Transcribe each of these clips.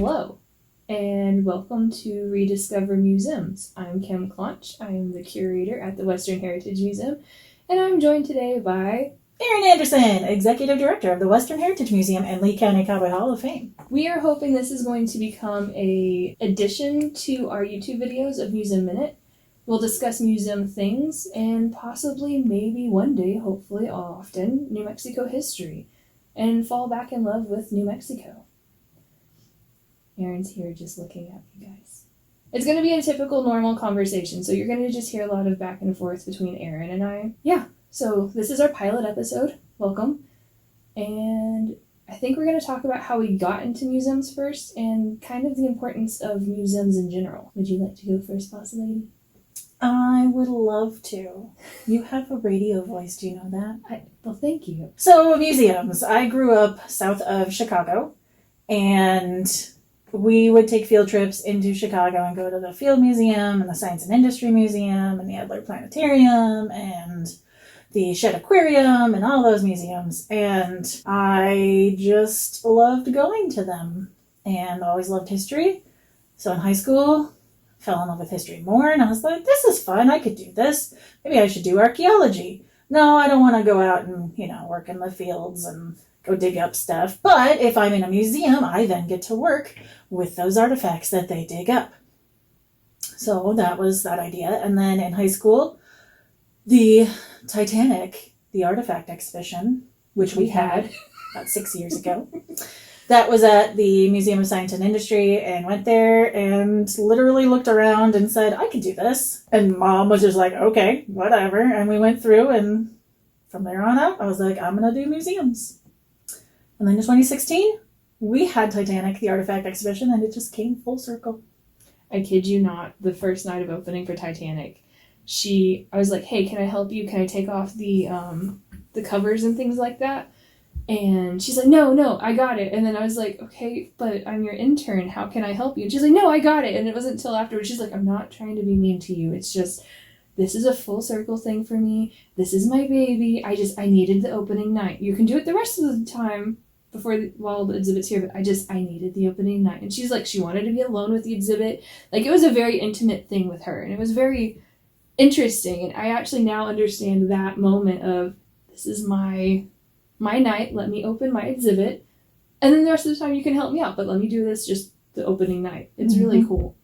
Hello, and welcome to Rediscover Museums. I'm Kim Clonch. I am the curator at the Western Heritage Museum, and I'm joined today by Erin Anderson, Executive Director of the Western Heritage Museum and Lee County Cowboy Hall of Fame. We are hoping this is going to become an addition to our YouTube videos of Museum Minute. We'll discuss museum things and possibly, maybe one day, hopefully often, New Mexico history, and fall back in love with New Mexico. Erin's here just looking at you guys. It's going to be a typical normal conversation, so you're going to just hear a lot of back and forth between Erin and I. Yeah, so this is our pilot episode. Welcome. And I think we're going to talk about how we got into museums first and kind of the importance of museums in general. Would you like to go first, boss lady? I would love to. You have a radio voice, do you know that? Well, thank you. So, museums. I grew up south of Chicago, and we would take field trips into Chicago and go to the Field Museum and the Science and Industry Museum and the Adler Planetarium and the Shedd Aquarium and all those museums. And I just loved going to them and always loved history. So in high school, fell in love with history more, and I was like, this is fun. I could do this. Maybe I should do archaeology. No, I don't want to go out and, work in the fields and go dig up stuff. But if I'm in a museum, I then get to work with those artifacts that they dig up. So that was that idea. And then in high school, the Titanic, the artifact exhibition, which we had about 6 years ago, that was at the Museum of Science and Industry, and went there and literally looked around and said, I could do this. And Mom was just like, okay, whatever. And we went through, and from there on out, I was like, I'm going to do museums. And then in 2016, we had Titanic, the artifact exhibition, and it just came full circle. I kid you not, the first night of opening for Titanic, I was like, hey, can I help you? Can I take off the covers and things like that? And she's like, no, I got it. And then I was like, okay, but I'm your intern. How can I help you? And she's like, no, I got it. And it wasn't until afterwards. She's like, I'm not trying to be mean to you. It's just, this is a full circle thing for me. This is my baby. I needed the opening night. You can do it the rest of the time while the exhibit's here, but I needed the opening night. And she's like, she wanted to be alone with the exhibit. Like, it was a very intimate thing with her. And it was very interesting. And I actually now understand that moment of, this is my night, let me open my exhibit, and then the rest of the time you can help me out, but let me do this just the opening night. It's really cool.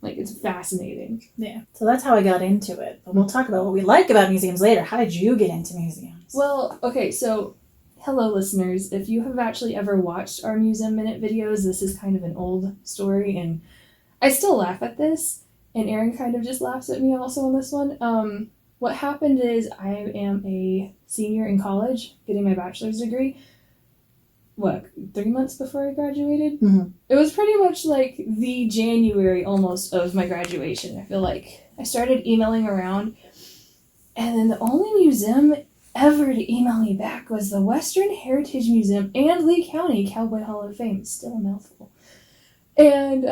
Like, it's fascinating. Yeah. So that's how I got into it. But we'll talk about what we like about museums later. How did you get into museums? Well, okay, so hello, listeners. If you have actually ever watched our Museum Minute videos, this is kind of an old story, and I still laugh at this, and Erin kind of just laughs at me also on this one. What happened is I am a senior in college, getting my bachelor's degree. 3 months before I graduated? Mm-hmm. It was pretty much like the January almost of my graduation. I feel like I started emailing around, and then the only museum ever to email me back was the Western Heritage Museum and Lee County Cowboy Hall of Fame. Still a mouthful. And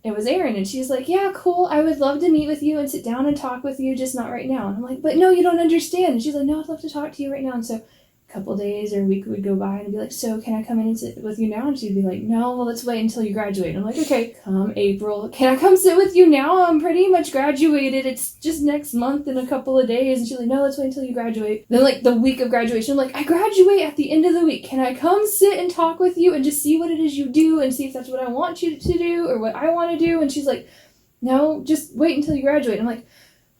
it was Erin, and she's like, yeah, cool, I would love to meet with you and sit down and talk with you, just not right now. And I'm like, but no, you don't understand. And she's like, no, I'd love to talk to you right now. And so a couple days or a week would go by, and I'd be like, so can I come in and sit with you now? And she'd be like, no, well, let's wait until you graduate. And I'm like, okay, come April, can I come sit with you now? I'm pretty much graduated. It's just next month in a couple of days. And she's like, no, let's wait until you graduate. Then like the week of graduation, I'm like, I graduate at the end of the week. Can I come sit and talk with you and just see what it is you do and see if that's what I want you to do or what I want to do? And she's like, no, just wait until you graduate. And I'm like,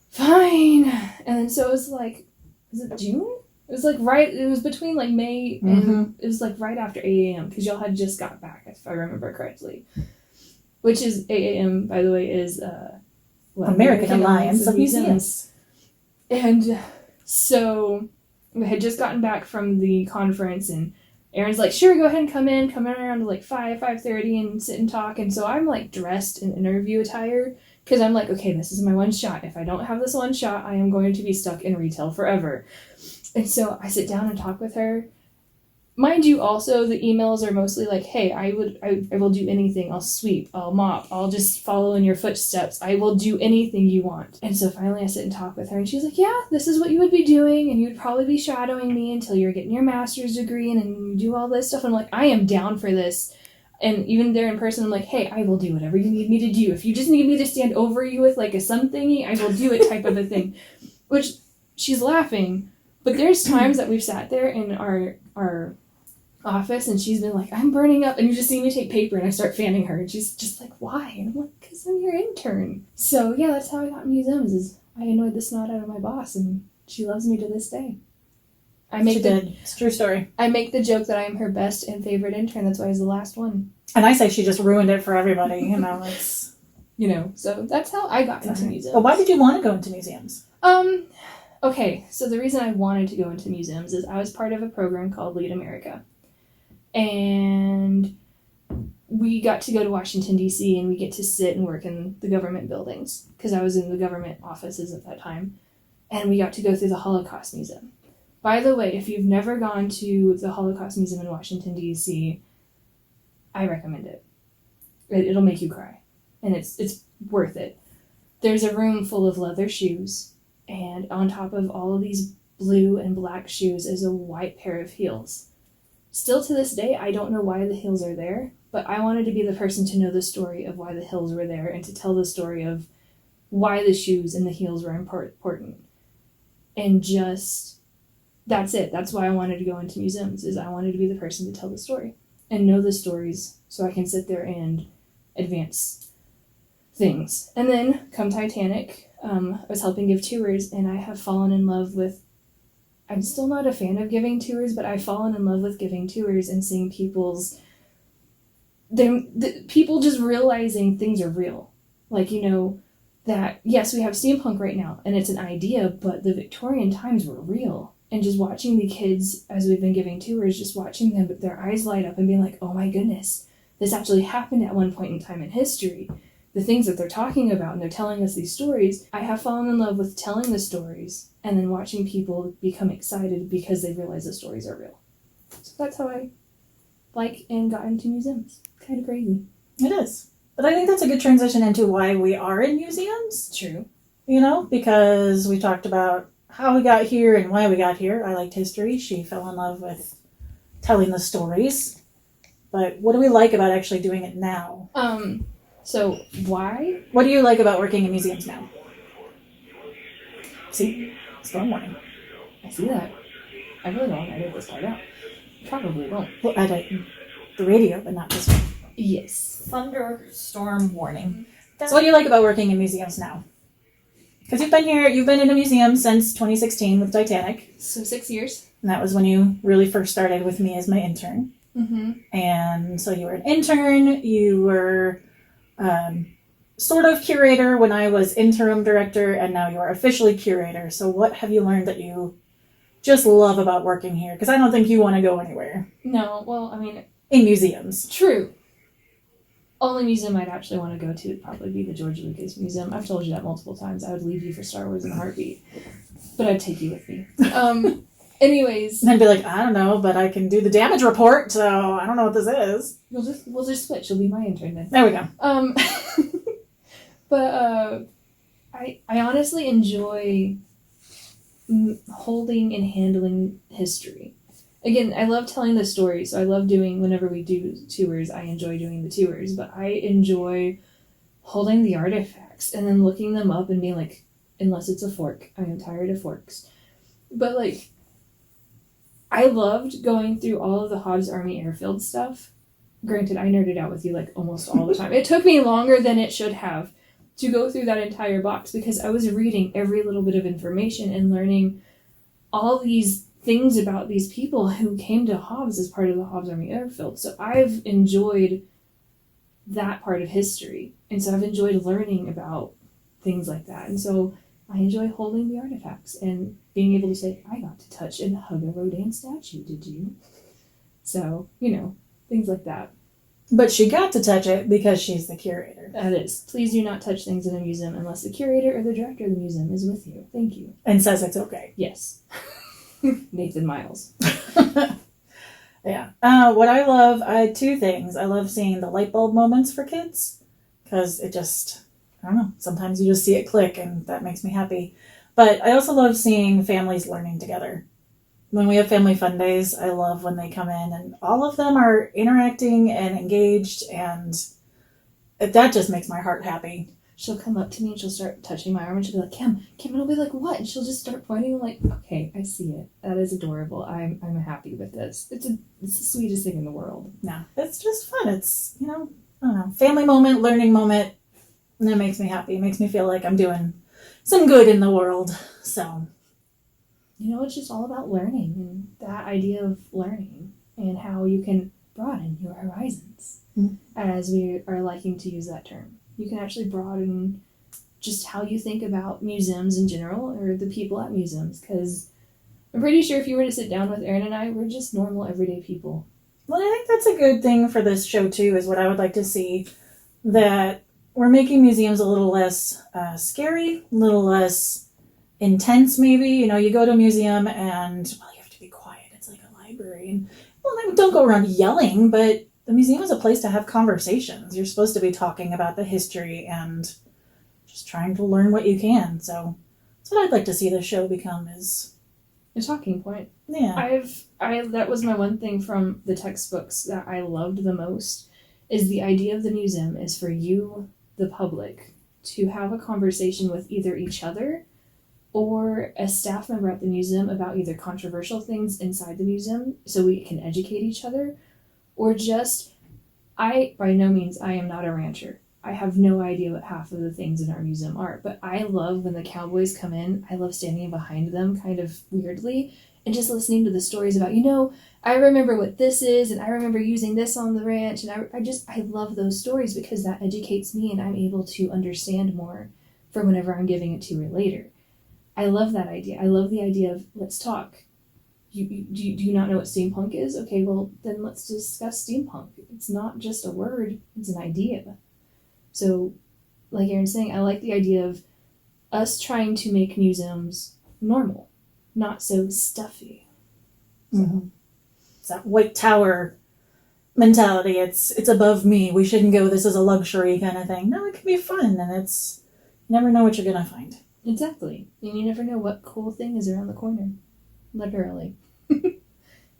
fine. And then so it was like, was it June? It was like it was between like May and it was like right after 8 a.m. because y'all had just got back, if I remember correctly. Which is, 8 a.m., by the way, is American Alliance of Museums. And so we had just gotten back from the conference, and Erin's like, sure, go ahead and come in around to like 5:30 and sit and talk. And so I'm like dressed in interview attire because I'm like, okay, this is my one shot. If I don't have this one shot, I am going to be stuck in retail forever. And so I sit down and talk with her. Mind you, also, the emails are mostly like, hey, I will do anything. I'll sweep, I'll mop, I'll just follow in your footsteps. I will do anything you want. And so finally I sit and talk with her, and she's like, yeah, this is what you would be doing, and you'd probably be shadowing me until you're getting your master's degree, and then you do all this stuff. I'm like, I am down for this. And even there in person, I'm like, hey, I will do whatever you need me to do. If you just need me to stand over you with like a sun thingy, I will do it type of a thing. Which, she's laughing, but there's times that we've sat there in our office and she's been like, I'm burning up, and you just see me take paper and I start fanning her, and she's just like, why? And I'm like, because I'm your intern. So yeah, that's how I got in museums, is I annoyed the snot out of my boss, and she loves me to this day. She did. It's a true story. I make the joke that I am her best and favorite intern. That's why I was the last one. And I say she just ruined it for everybody. It's... So that's how I got into museums. But why did you want to go into museums? Okay, so the reason I wanted to go into museums is I was part of a program called Lead America. And we got to go to Washington, D.C., and we get to sit and work in the government buildings, because I was in the government offices at that time. And we got to go through the Holocaust Museum. By the way, if you've never gone to the Holocaust Museum in Washington, D.C., I recommend it. It'll make you cry. And it's worth it. There's a room full of leather shoes, and on top of all of these blue and black shoes is a white pair of heels. Still to this day, I don't know why the heels are there, but I wanted to be the person to know the story of why the heels were there and to tell the story of why the shoes and the heels were important. And just, that's it. That's why I wanted to go into museums, is I wanted to be the person to tell the story and know the stories so I can sit there and advance things. And then, come Titanic, I was helping give tours, and I have fallen in love with, I'm still not a fan of giving tours, but I've fallen in love with giving tours and seeing people just realizing things are real. Like, that, yes, we have steampunk right now, and it's an idea, but the Victorian times were real. And just watching the kids, as we've been giving tours, just watching them, but their eyes light up and being like, oh my goodness, this actually happened at one point in time in history. The things that they're talking about, and they're telling us these stories. I have fallen in love with telling the stories and then watching people become excited because they realize the stories are real. So that's how I like and got into museums. Kind of crazy. It is. But I think that's a good transition into why we are in museums. True. Because we talked about how we got here and why we got here. I liked history. She fell in love with telling the stories. But what do we like about actually doing it now? So why? What do you like about working in museums now? See? Storm warning. I see that. I really don't edit this part out. Probably won't. We'll edit the radio, but not this one. Yes. Thunderstorm warning. So what do you like about working in museums now? Because you've been in a museum since 2016 with Titanic. So 6 years. And that was when you really first started with me as my intern. Mm-hmm. And so you were an intern, you were sort of curator when I was interim director, and now you are officially curator. So what have you learned that you just love about working here? Because I don't think you want to go anywhere. No, well, I mean... In museums. True. Only museum I'd actually want to go to would probably be the George Lucas Museum. I've told you that multiple times. I would leave you for Star Wars in a heartbeat. But I'd take you with me. Anyways. And I'd be like, I don't know, but I can do the damage report, so I don't know what this is. We'll just switch. You'll be my intern then. There we go. But I honestly enjoy holding and handling history. Again, I love telling the story, so I love doing, whenever we do tours, I enjoy doing the tours, but I enjoy holding the artifacts and then looking them up and being like, unless it's a fork, I am tired of forks. But like, I loved going through all of the Hobbs Army Airfield stuff. Granted, I nerded out with you like almost all the time. It took me longer than it should have to go through that entire box because I was reading every little bit of information and learning all these things about these people who came to Hobbs as part of the Hobbs Army Airfield. So I've enjoyed that part of history. And so I've enjoyed learning about things like that. And so I enjoy holding the artifacts and being able to say, I got to touch and hug a Rodin statue, did you? So, things like that. But she got to touch it because she's the curator. That is. Please do not touch things in a museum unless the curator or the director of the museum is with you. Thank you. And says it's okay. Yes. Nathan Miles. Yeah. What I love, two things. I love seeing the light bulb moments for kids because it just, I don't know, sometimes you just see it click and that makes me happy. But I also love seeing families learning together. when we have family fun days, I love when they come in and all of them are interacting and engaged, and that just makes my heart happy. She'll come up to me and she'll start touching my arm and she'll be like, Kim, and I'll be like, what? And she'll just start pointing. I'm like, okay, I see it. That is adorable. I'm happy with this. It's the sweetest thing in the world. No, it's just fun. It's, I don't know, family moment, learning moment, and that makes me happy. It makes me feel like I'm doing some good in the world. So, it's just all about learning and that idea of learning and how you can broaden your horizons, as we are liking to use that term. You can actually broaden just how you think about museums in general or the people at museums, because I'm pretty sure if you were to sit down with Erin and I, we're just normal, everyday people. Well, I think that's a good thing for this show, too, is what I would like to see, that we're making museums a little less scary, a little less intense, maybe. You go to a museum and, you have to be quiet. It's like a library. And, don't go around yelling, but the museum is a place to have conversations. You're supposed to be talking about the history and just trying to learn what you can. So that's what I'd like to see the show become, is a talking point. Yeah. That was my one thing from the textbooks that I loved the most, is the idea of the museum is for you, the public, to have a conversation with either each other or a staff member at the museum about either controversial things inside the museum so we can educate each other, or just, by no means, I am not a rancher. I have no idea what half of the things in our museum are, but I love when the Cowboys come in. I love standing behind them kind of weirdly and just listening to the stories about, I remember what this is, and I remember using this on the ranch, and I love those stories because that educates me and I'm able to understand more for whenever I'm giving it to her later. I love that idea. I love the idea of, let's talk. Do you not know what steampunk is? Okay, well, then let's discuss steampunk. It's not just a word, it's an idea. So, like Erin's saying, I like the idea of us trying to make museums normal, not so stuffy. So. Mm-hmm. It's that White Tower mentality. It's above me. We shouldn't go, this is a luxury kind of thing. No, it can be fun, and you never know what you're going to find. Exactly. And you never know what cool thing is around the corner. Literally.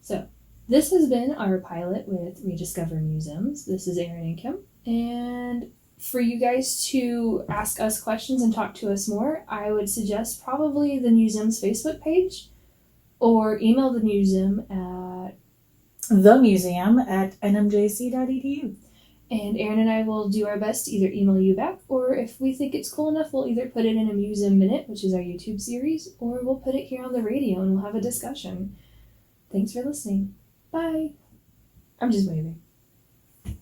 So, this has been our pilot with Rediscover Museums. This is Erin and Kim. And for you guys to ask us questions and talk to us more, I would suggest probably the museum's Facebook page, or email the museum at themuseum@nmjc.edu. And Erin and I will do our best to either email you back, or if we think it's cool enough, we'll either put it in a Museum Minute, which is our YouTube series, or we'll put it here on the radio and we'll have a discussion. Thanks for listening. Bye. I'm just waving.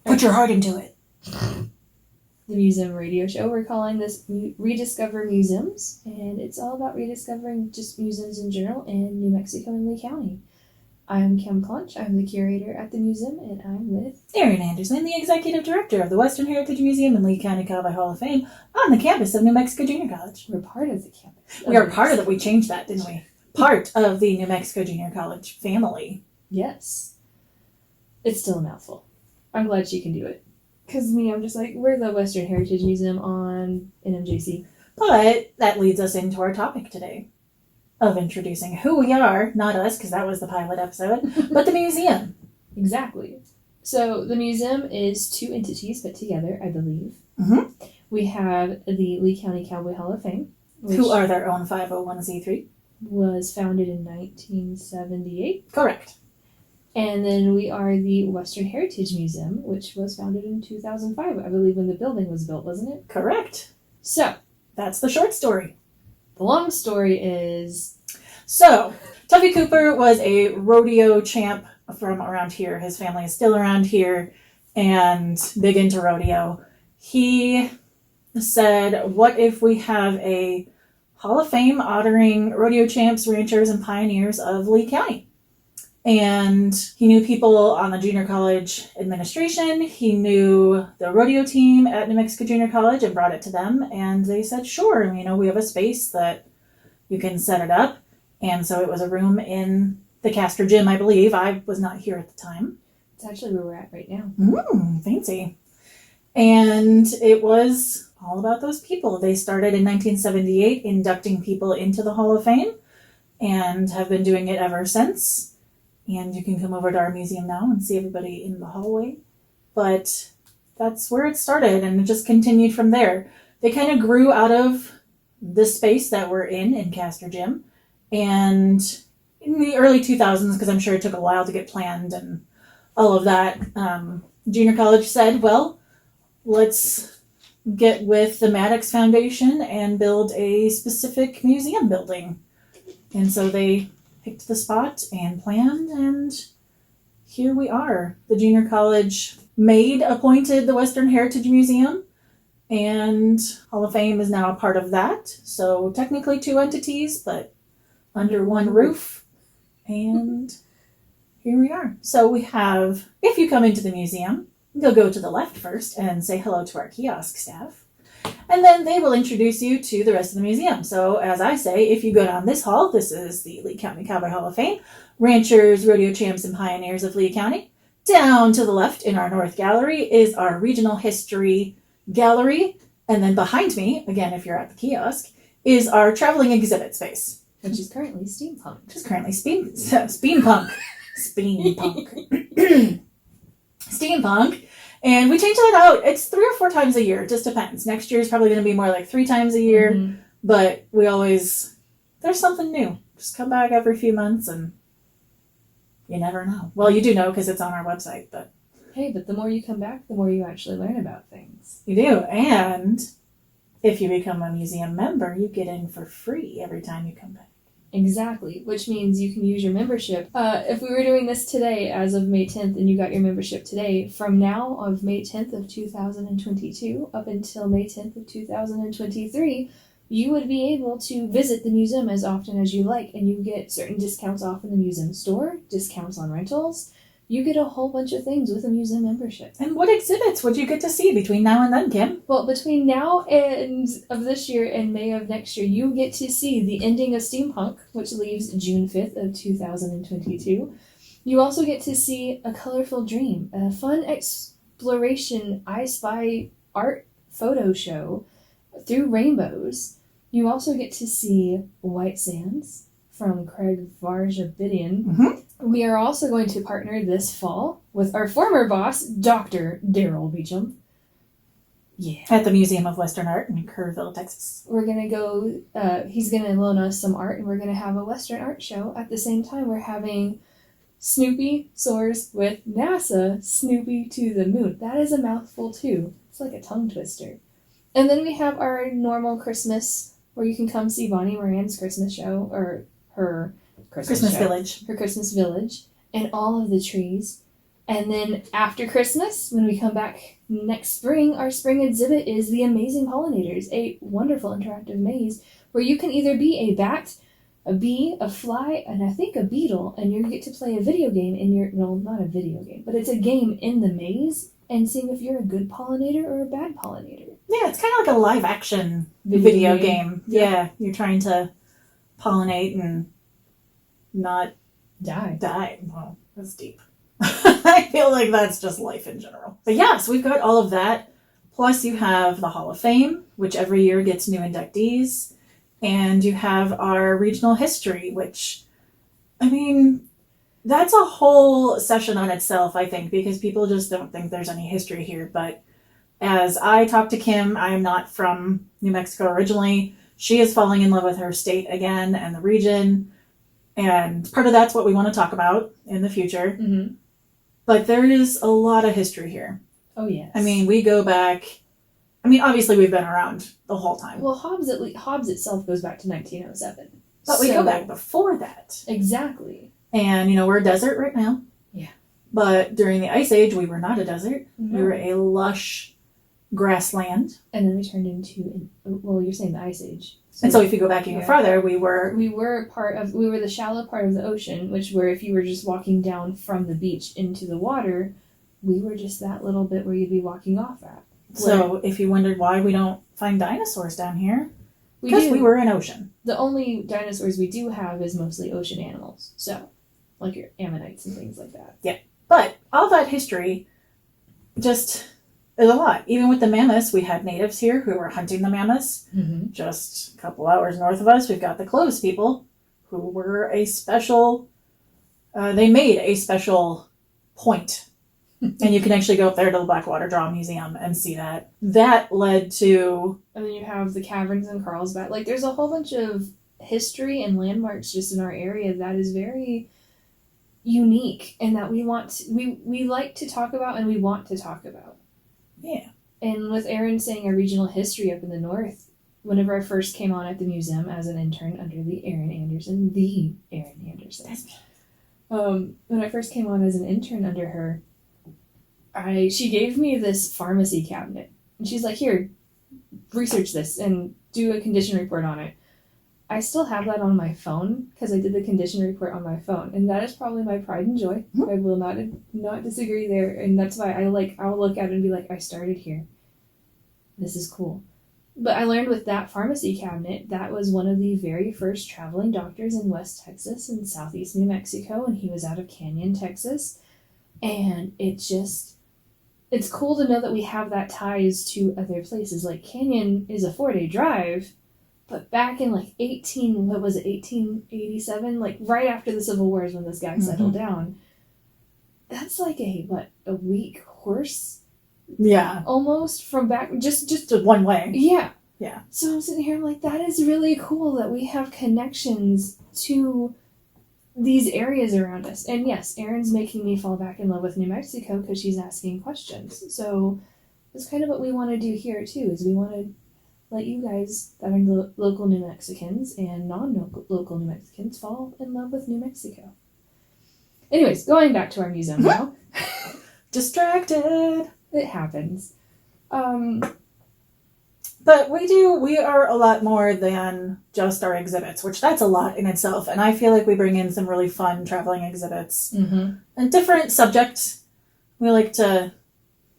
Put your heart into it. The museum radio show. We're calling this Rediscover Museums, and it's all about rediscovering just museums in general in New Mexico and Lee County. I'm Kim Clunch. I'm the curator at the museum, and I'm with Erin Anderson, the executive director of the Western Heritage Museum and Lee County Cowboy Hall of Fame on the campus of New Mexico Junior College. We're part of the campus. We are part of it. We changed that, didn't we? Part of the New Mexico Junior College family. Yes. It's still a mouthful. I'm glad she can do it. Because I'm just like, we're the Western Heritage Museum on NMJC. But that leads us into our topic today of introducing who we are, not us, because that was the pilot episode, but the museum. Exactly. So the museum is two entities put together, I believe. Mm-hmm. We have the Lee County Cowboy Hall of Fame, who are their own 501c3. Was founded in 1978. Correct. And then we are the Western Heritage Museum, which was founded in 2005, I believe, when the building was built, wasn't it? Correct. So, that's the short story. The long story is... So, Tuffy Cooper was a rodeo champ from around here. His family is still around here and big into rodeo. He said, what if we have a Hall of Fame honoring rodeo champs, ranchers, and pioneers of Lee County? And he knew people on the junior college administration. He knew the rodeo team at New Mexico Junior College and brought it to them. And they said, sure, we have a space that you can set it up. And so it was a room in the Castor Gym, I believe. I was not here at the time. It's actually where we're at right now. Fancy. And it was all about those people. They started in 1978 inducting people into the Hall of Fame. and have been doing it ever since. And you can come over to our museum now and see everybody in the hallway. But that's where it started, and it just continued from there. They kind of grew out of the space that we're in Castor Gym. And in the early 2000s, because I'm sure it took a while to get planned and all of that, junior college said, well, let's get with the Maddox Foundation and build a specific museum building. And so they picked the spot and planned, and here we are. The junior college maid appointed the Western Heritage Museum, and Hall of Fame is now a part of that. So technically 2 entities, but under one roof. And here we are. So we have, if you come into the museum, you'll go to the left first and say hello to our kiosk staff. And then they will introduce you to the rest of the museum. So as I say, if you go down this hall, this is the Lee County Cowboy Hall of Fame, ranchers, rodeo champs, and pioneers of Lee County. Down to the left in our North Gallery is our Regional History Gallery. And then behind me, again, if you're at the kiosk, is our traveling exhibit space. Which is currently steampunk. Steampunk. Steampunk. And we change that out. It's 3 or 4 times a year. It just depends. Next year is probably going to be more like 3 times a year. Mm-hmm. But we always, there's something new. Just come back every few months and you never know. Well, you do know because it's on our website. But hey, but the more you come back, the more you actually learn about things. You do. And if you become a museum member, you get in for free every time you come back. Exactly, which means you can use your membership. If we were doing this today as of May 10th and you got your membership today, from now of May 10th of 2022 up until May 10th of 2023, you would be able to visit the museum as often as you like, and you get certain discounts off in the museum store, discounts on rentals. You get a whole bunch of things with a museum membership. And what exhibits would you get to see between now and then, Kim? Well, between now and of this year and May of next year, you get to see the ending of Steampunk, which leaves June 5th of 2022. You also get to see A Colorful Dream, a fun exploration I Spy art photo show through rainbows. You also get to see White Sands from Craig Varjabidian. Mm-hmm. We are also going to partner this fall with our former boss, Dr. Daryl Beecham. Yeah. At the Museum of Western Art in Kerrville, Texas. We're going to go, he's going to loan us some art, and we're going to have a Western art show. At the same time, we're having Snoopy soars with NASA, Snoopy to the moon. That is a mouthful, too. It's like a tongue twister. And then we have our normal Christmas, where you can come see Bonnie Moran's Christmas show, or her Christmas Village. Her Christmas Village, and all of the trees. And then after Christmas, when we come back next spring, our spring exhibit is The Amazing Pollinators, a wonderful interactive maze where you can either be a bat, a bee, a fly, and I think a beetle, and you get to play a video game in your, well, not a video game, but it's a game in the maze, and seeing if you're a good pollinator or a bad pollinator. Yeah, it's kind of like a live action video game. Yeah, you're trying to pollinate and not die. Well, that's deep. I feel like that's just life in general. But yes, we've got all of that. Plus you have the Hall of Fame, which every year gets new inductees. And you have our regional history, which, I mean, that's a whole session on itself, I think, because people just don't think there's any history here. But as I talk to Kim, I am not from New Mexico originally. She is falling in love with her state again and the region. And part of that's what we want to talk about in the future. Mm-hmm. But there is a lot of history here. Oh, yes. I mean, we go back... I mean, obviously we've been around the whole time. Well, Hobbs itself goes back to 1907. But we go back before that. Exactly. And, you know, we're a desert right now. Yeah. But during the Ice Age, we were not a desert. No. We were a lush grassland. And then we turned into, well, you're saying the Ice Age. And so if you go back even farther, we were the shallow part of the ocean, which where if you were just walking down from the beach into the water, we were just that little bit where you'd be walking off at. So if you wondered why we don't find dinosaurs down here, because we were in ocean. The only dinosaurs we do have is mostly ocean animals. So, like your ammonites and things like that. Yeah. But all that history just is a lot. Even with the mammoths, we had natives here who were hunting the mammoths. Mm-hmm. Just a couple hours north of us, we've got the Clovis people who were a special, they made a special point. And you can actually go up there to the Blackwater Draw Museum and see that. That led to... And then you have the caverns in Carlsbad. Like, there's a whole bunch of history and landmarks just in our area that is very unique and that we like to talk about and we want to talk about. Yeah. And with Erin saying our regional history up in the north, whenever I first came on at the museum as an intern under the Erin Anderson, when I first came on as an intern under her, she gave me this pharmacy cabinet. And she's like, here, research this and do a condition report on it. I still have that on my phone because I did the condition report on my phone. And that is probably my pride and joy. Mm-hmm. I will not disagree there. And that's why I'll look at it and be like, I started here. This is cool. But I learned with that pharmacy cabinet, that was one of the very first traveling doctors in West Texas and Southeast New Mexico. And he was out of Canyon, Texas. And it's cool to know that we have that ties to other places. Like Canyon is a 4-day drive, but back in like 1887, like right after the Civil War is when this guy settled down. That's like a week horse? Yeah. Almost from back, just one way. Yeah. Yeah. So I'm sitting here, I'm like, that is really cool that we have connections to these areas around us. And yes, Erin's making me fall back in love with New Mexico because she's asking questions. So that's kind of what we want to do here too, is we want to let you guys that are local New Mexicans and non-local New Mexicans fall in love with New Mexico. Anyways, going back to our museum now. Distracted. It happens. But we are a lot more than just our exhibits, which that's a lot in itself. And I feel like we bring in some really fun traveling exhibits and different subjects. We like to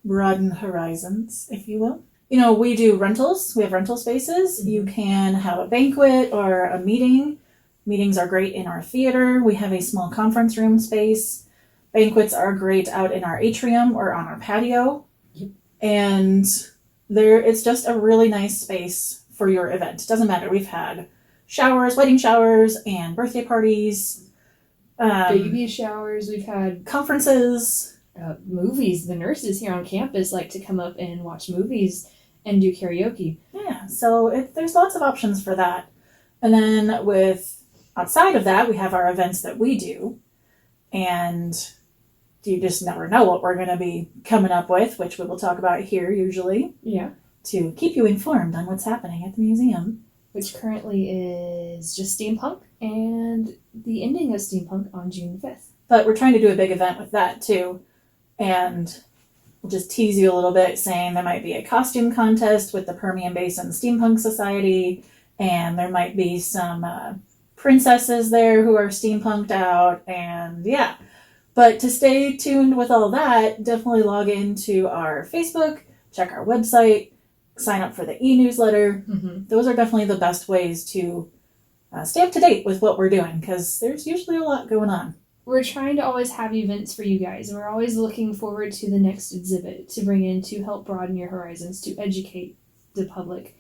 broaden horizons, if you will. You know, we do rentals. We have rental spaces. Mm-hmm. You can have a banquet or a meeting. Meetings are great in our theater. We have a small conference room space. Banquets are great out in our atrium or on our patio. Yep. And it's just a really nice space for your event. It doesn't matter. We've had showers, wedding showers, and birthday parties. Baby showers. We've had conferences. Movies. The nurses here on campus like to come up and watch movies and do karaoke. Yeah, so there's lots of options for that. And then outside of that, we have our events that we do. And you just never know what we're going to be coming up with, which we will talk about here usually. Yeah. To keep you informed on what's happening at the museum. Which currently is just steampunk and the ending of steampunk on June 5th. But we're trying to do a big event with that too. And we'll just tease you a little bit saying there might be a costume contest with the Permian Basin Steampunk Society. And there might be some princesses there who are steampunked out. And yeah. But to stay tuned with all that, definitely log into our Facebook, check our website, sign up for the e-newsletter. Mm-hmm. Those are definitely the best ways to stay up to date with what we're doing, because there's usually a lot going on. We're trying to always have events for you guys, and we're always looking forward to the next exhibit to bring in to help broaden your horizons, to educate the public,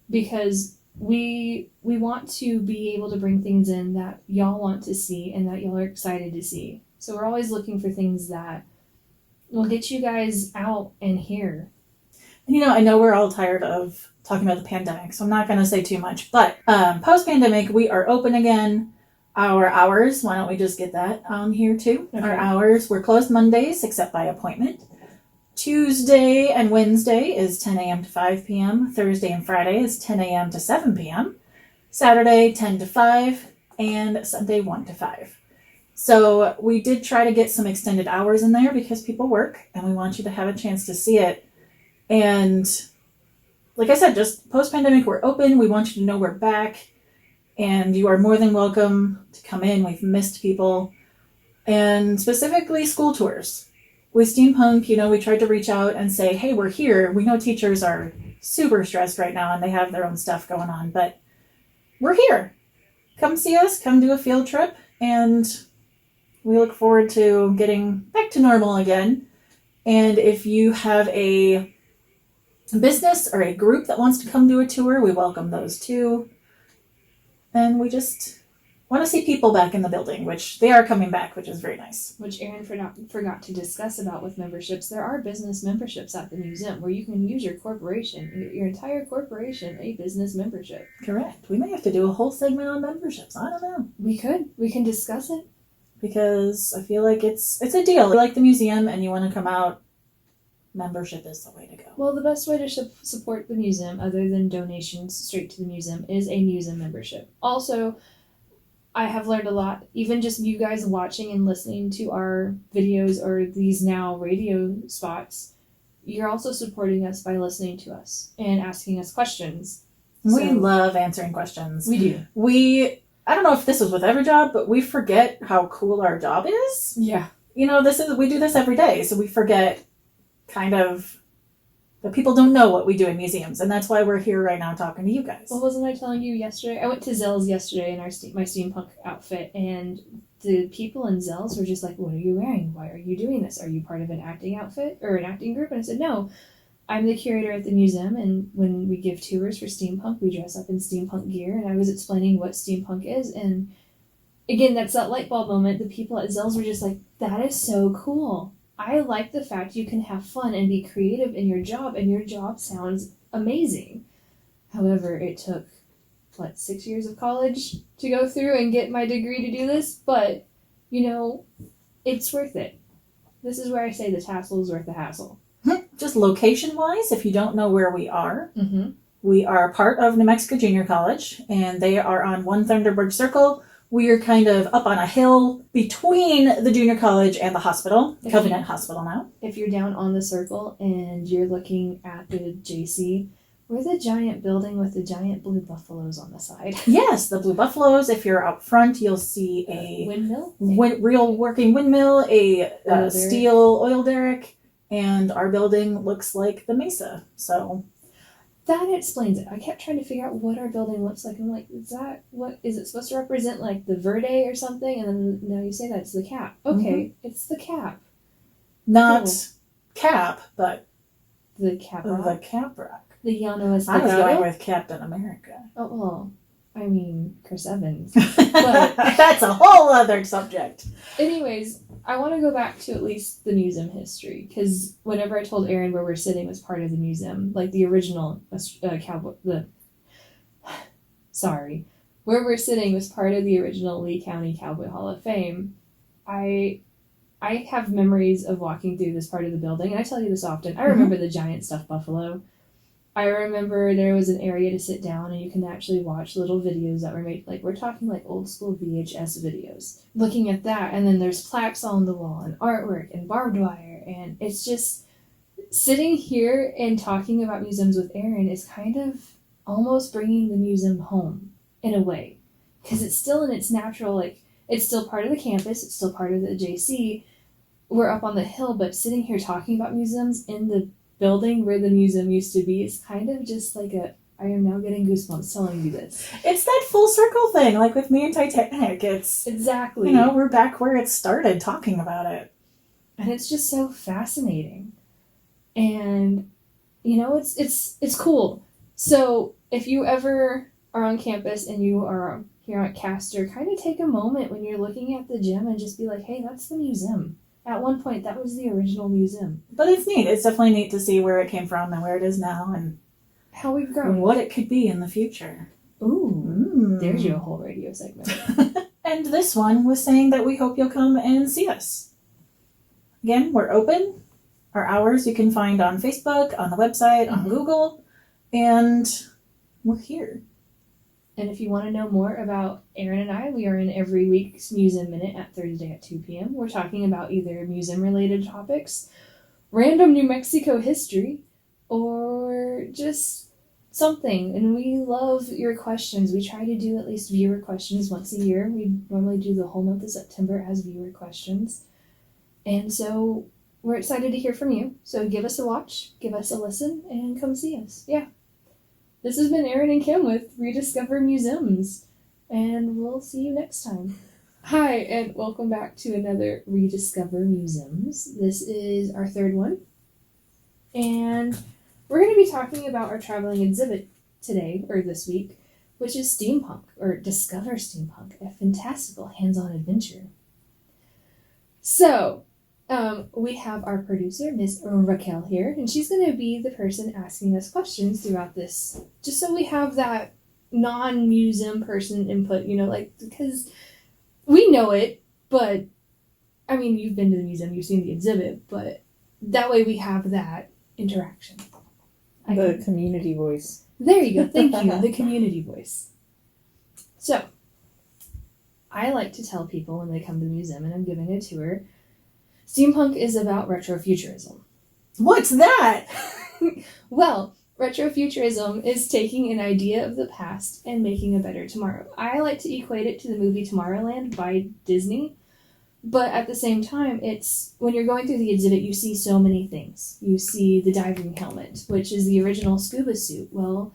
because we want to be able to bring things in that y'all want to see and that y'all are excited to see. So we're always looking for things that will get you guys out and here. You know, I know we're all tired of talking about the pandemic, so I'm not going to say too much. But post-pandemic, we are open again. Our hours, why don't we just get that on here too? Okay. Our hours, we're closed Mondays except by appointment. Tuesday and Wednesday is 10 a.m. to 5 p.m. Thursday and Friday is 10 a.m. to 7 p.m. Saturday, 10 to 5. And Sunday, 1 to 5. So we did try to get some extended hours in there because people work and we want you to have a chance to see it. And like I said, just post-pandemic, we're open. We want you to know we're back and you are more than welcome to come in. We've missed people, and specifically school tours. With Steampunk, you know, we tried to reach out and say, hey, we're here. We know teachers are super stressed right now and they have their own stuff going on, but we're here. Come see us, come do a field trip, and we look forward to getting back to normal again. And if you have a business or a group that wants to come do a tour, we welcome those too. And we just want to see people back in the building, which they are coming back, which is very nice. Which Erin forgot to discuss about with memberships. There are business memberships at the museum where you can use your corporation, your entire corporation, a business membership. Correct. We may have to do a whole segment on memberships. I don't know. We could. We can discuss it. Because I feel like it's a deal. If you like the museum and you want to come out, membership is the way to go. Well, the best way to support the museum, other than donations straight to the museum, is a museum membership. Also, I have learned a lot, even just you guys watching and listening to our videos or these now radio spots. You're also supporting us by listening to us and asking us questions. We love answering questions. We do. I don't know if this is with every job, but we forget how cool our job is. Yeah. We do this every day, so we forget kind of that people don't know what we do in museums, and that's why we're here right now talking to you guys. Well, wasn't I telling you yesterday? I went to Zell's yesterday in my steampunk outfit, and the people in Zell's were just like, "What are you wearing? Why are you doing this? Are you part of an acting outfit or an acting group?" And I said, "No, I'm the curator at the museum, and when we give tours for steampunk, we dress up in steampunk gear." And I was explaining what steampunk is, and again, that's that light bulb moment. The people at Zell's were just like, "That is so cool. I like the fact you can have fun and be creative in your job, and your job sounds amazing." However, it took, 6 years of college to go through and get my degree to do this, but, it's worth it. This is where I say the tassel is worth the hassle. Just location-wise, if you don't know where we are, we are part of New Mexico Junior College, and they are on One Thunderbird Circle. We are kind of up on a hill between the junior college and the hospital, Covenant Hospital now. If you're down on the circle and you're looking at the JC, we're the giant building with the giant blue buffaloes on the side. Yes, the blue buffaloes. If you're out front, you'll see a windmill, real working windmill, a steel oil derrick, and our building looks like the Mesa. So that explains it. I kept trying to figure out what our building looks like. I'm like, is it supposed to represent like the Verde or something? And then now you say that's the cap. Okay, It's the cap. Not Cap, but the Cap Rock. The Cap Rock. The Llano Estacado. I was going with Captain America. Oh, well, I mean, Chris Evans. But that's a whole other subject. Anyways, I want to go back to at least the museum history, because whenever I told Erin where we're sitting was part of the museum, like the original Cowboy, where we're sitting was part of the original Lee County Cowboy Hall of Fame. I have memories of walking through this part of the building, and I tell you this often. I remember the giant stuffed buffalo. I remember there was an area to sit down and you can actually watch little videos that were made. Like, we're talking like old school VHS videos. Looking at that, and then there's plaques on the wall and artwork and barbed wire. And it's just sitting here and talking about museums with Erin is kind of almost bringing the museum home in a way. Because it's still in its natural, it's still part of the campus. It's still part of the JC. We're up on the hill, but sitting here talking about museums in the building where the museum used to be is kind of just like I am now getting goosebumps telling you this. It's that full circle thing, like with me and Titanic. It's exactly, we're back where it started talking about it. And it's just so fascinating. And it's cool. So if you ever are on campus and you are here at Castor, kind of take a moment when you're looking at the gym and just be like, hey, that's the museum. At one point, that was the original museum. But it's neat. It's definitely neat to see where it came from and where it is now and how we've grown. And what it could be in the future. Ooh. There's your whole radio segment. And this one was saying that we hope you'll come and see us. Again, we're open. Our hours you can find on Facebook, on the website, on Google, and we're here. And if you want to know more about Erin and I, we are in every week's Museum Minute at Thursday at 2 p.m. We're talking about either museum-related topics, random New Mexico history, or just something. And we love your questions. We try to do at least viewer questions once a year. We normally do the whole month of September as viewer questions. And so we're excited to hear from you. So give us a watch, give us a listen, and come see us. Yeah. This has been Erin and Kim with Rediscover Museums, and we'll see you next time. Hi, and welcome back to another Rediscover Museums. This is our third one, and we're going to be talking about our traveling exhibit today, or this week, which is steampunk, or Discover Steampunk, a fantastical hands-on adventure. So, we have our producer, Miss Raquel, here, and she's going to be the person asking us questions throughout this, just so we have that non-museum person input, because we know it, but, I mean, you've been to the museum, you've seen the exhibit, but that way we have that interaction. The community voice. There you go, thank you, the community voice. So, I like to tell people when they come to the museum and I'm giving a tour, steampunk is about retrofuturism. What's that? Well, retrofuturism is taking an idea of the past and making a better tomorrow. I like to equate it to the movie Tomorrowland by Disney, but at the same time, it's when you're going through the exhibit, you see so many things. You see the diving helmet, which is the original scuba suit. Well,